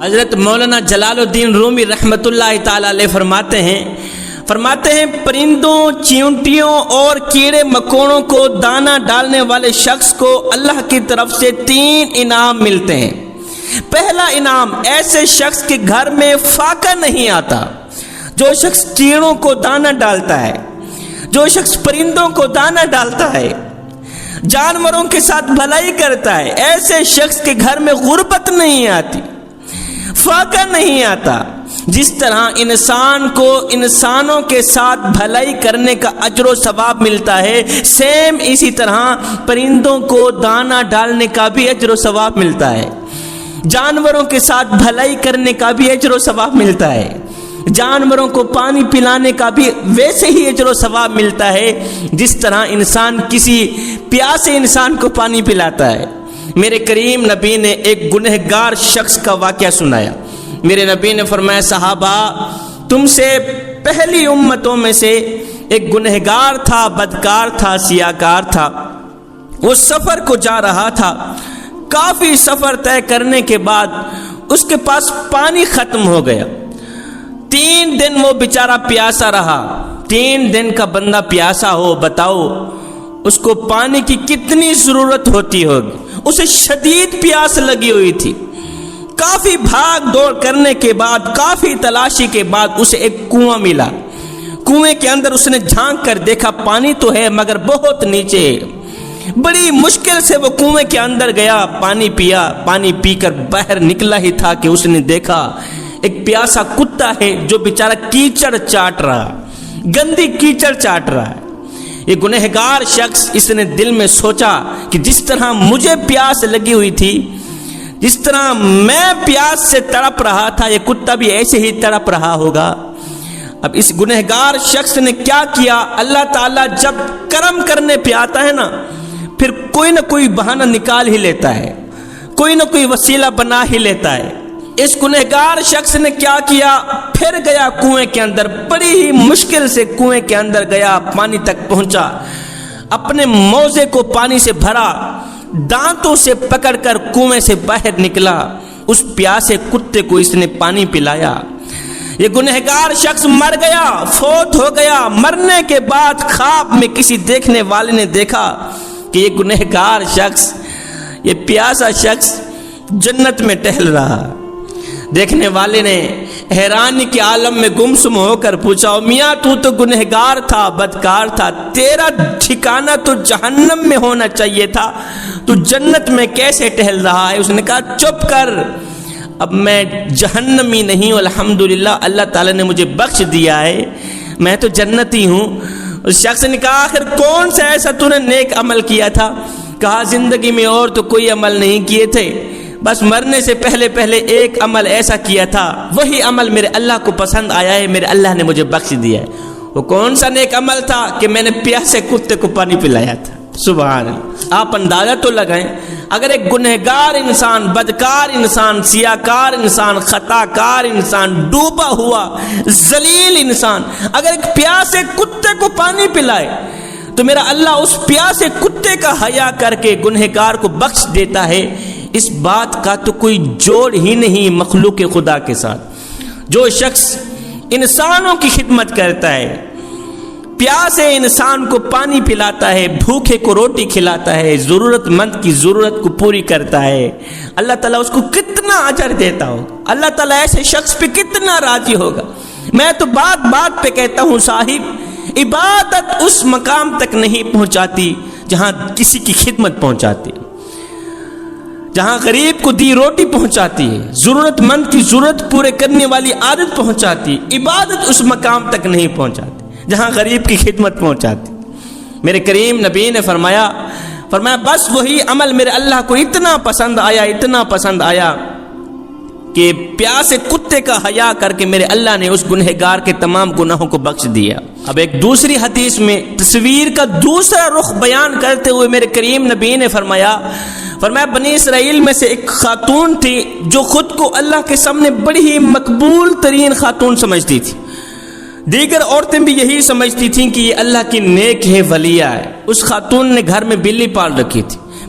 حضرت مولانا جلال الدین رومی رحمۃ اللہ تعالی علیہ فرماتے ہیں پرندوں، چیونٹیوں اور کیڑے مکوڑوں کو دانہ ڈالنے والے شخص کو اللہ کی طرف سے 3 انعام ملتے ہیں۔ پہلا انعام، ایسے شخص کے گھر میں فاقہ نہیں آتا جو شخص کیڑوں کو دانہ ڈالتا ہے، جو شخص پرندوں کو دانہ ڈالتا ہے، جانوروں کے ساتھ بھلائی کرتا ہے، ایسے شخص کے گھر میں غربت نہیں آتی، فاقہ نہیں آتا۔ جس طرح انسان کو انسانوں کے ساتھ بھلائی کرنے کا اجر و ثواب ملتا ہے، سیم اسی طرح پرندوں کو دانہ ڈالنے کا بھی اجر و ثواب ملتا ہے، جانوروں کے ساتھ بھلائی کرنے کا بھی اجر و ثواب ملتا ہے، جانوروں کو پانی پلانے کا بھی ویسے ہی اجر و ثواب ملتا ہے جس طرح انسان کسی پیاسے انسان کو پانی پلاتا ہے۔ میرے کریم نبی نے ایک گنہگار شخص کا واقعہ سنایا۔ میرے نبی نے فرمایا، صحابہ، تم سے پہلی امتوں میں سے ایک گنہگار تھا، بدکار تھا، سیاکار تھا۔ وہ سفر کو جا رہا تھا، کافی سفر طے کرنے کے بعد اس کے پاس پانی ختم ہو گیا۔ 3 دن وہ بیچارہ پیاسا رہا۔ 3 دن کا بندہ پیاسا ہو، بتاؤ اس کو پانی کی کتنی ضرورت ہوتی ہوگی۔ اسے شدید پیاس لگی ہوئی تھی۔ کافی بھاگ دوڑ کرنے کے بعد، کافی تلاشی کے بعد اسے ایک کنواں ملا۔ کنویں کے اندر اس نے جھانک کر دیکھا، پانی تو ہے مگر بہت نیچے ہے۔ بڑی مشکل سے وہ کنویں کے اندر گیا، پانی پیا۔ پانی پی کر باہر نکلا ہی تھا کہ اس نے دیکھا ایک پیاسا کتا ہے جو بیچارہ کیچڑ چاٹ رہا، گندی کیچڑ چاٹ رہا ہے۔ یہ گنہگار شخص، اس نے دل میں سوچا کہ جس طرح مجھے پیاس لگی ہوئی تھی، جس طرح میں پیاس سے تڑپ رہا تھا، یہ کتا بھی ایسے ہی تڑپ رہا ہوگا۔ اب اس گنہگار شخص نے کیا کیا، اللہ تعالیٰ جب کرم کرنے پہ آتا ہے نا، پھر کوئی نہ کوئی بہانہ نکال ہی لیتا ہے، کوئی نہ کوئی وسیلہ بنا ہی لیتا ہے۔ اس گنہگار شخص نے کیا کیا، پھر گیا کنویں کے اندر، بڑی ہی مشکل سے کنویں کے اندر گیا، پانی تک پہنچا، اپنے موزے کو پانی سے بھرا، دانتوں سے پکڑ کر کنویں سے باہر نکلا، اس پیاسے کتے کو اس نے پانی پلایا۔ یہ گنہگار شخص مر گیا، فوت ہو گیا۔ مرنے کے بعد خواب میں کسی دیکھنے والے نے دیکھا کہ یہ گنہگار شخص، یہ پیاسا شخص جنت میں ٹہل رہا۔ دیکھنے والے نے حیرانی کے عالم میں گمسم ہو کر پوچھا، میاں تو گنہگار تھا، بدکار تھا، تیرا ٹھکانہ تو جہنم میں ہونا چاہیے تھا، تو جنت میں کیسے ٹہل رہا ہے؟ اس نے کہا، چپ کر، اب میں جہنمی نہیں ہوں، الحمدللہ اللہ تعالیٰ نے مجھے بخش دیا ہے، میں تو جنتی ہوں۔ اس شخص نے کہا، آخر کون سا ایسا تو نے نیک عمل کیا تھا؟ کہا، زندگی میں اور تو کوئی عمل نہیں کیے تھے، بس مرنے سے پہلے ایک عمل ایسا کیا تھا، وہی عمل میرے اللہ کو پسند آیا ہے، میرے اللہ نے مجھے بخش دیا ہے۔ وہ کون سا نیک عمل تھا؟ کہ میں نے پیاسے کتے کو پانی پلایا تھا۔ سبحان اللہ۔ آپ اندازہ تو لگائیں، اگر ایک گنہگار انسان، بدکار انسان، سیاکار انسان، خطا کار انسان، ڈوبا ہوا ذلیل انسان اگر ایک پیاسے کتے کو پانی پلائے تو میرا اللہ اس پیاسے کتے کا حیا کر کے گنہگار کو بخش دیتا ہے۔ اس بات کا تو کوئی جوڑ ہی نہیں مخلوق خدا کے ساتھ۔ جو شخص انسانوں کی خدمت کرتا ہے، پیاسے انسان کو پانی پلاتا ہے، بھوکے کو روٹی کھلاتا ہے، ضرورت مند کی ضرورت کو پوری کرتا ہے، اللہ تعالیٰ اس کو کتنا اجر دیتا ہوگا، اللہ تعالیٰ ایسے شخص پہ کتنا راضی ہوگا۔ میں تو بات بات پہ کہتا ہوں، صاحب، عبادت اس مقام تک نہیں پہنچاتی جہاں کسی کی خدمت پہنچاتی، جہاں غریب کو دی روٹی پہنچاتی ہے، ضرورت مند کی ضرورت پورے کرنے والی عادت پہنچاتی، عبادت اس مقام تک نہیں پہنچاتی جہاں غریب کی خدمت پہنچاتی۔ میرے کریم نبی نے فرمایا بس وہی عمل میرے اللہ کو اتنا پسند آیا کہ پیاسے کتے کا حیا کر کے میرے اللہ نے اس گنہگار کے تمام گناہوں کو بخش دیا۔ اب ایک دوسری حدیث میں تصویر کا دوسرا رخ بیان کرتے ہوئے میرے کریم نبی نے فرمایا بنی اسرائیل میں سے ایک خاتون تھی جو خود کو اللہ کے سامنے بڑی ہی مقبول ترین خاتون سمجھتی تھی۔ دیگر عورتیں بھی یہی سمجھتی تھیں کہ یہ اللہ کی نیک ہے، ولیہ ہے۔ اس خاتون نے گھر میں بلی پال رکھی تھی۔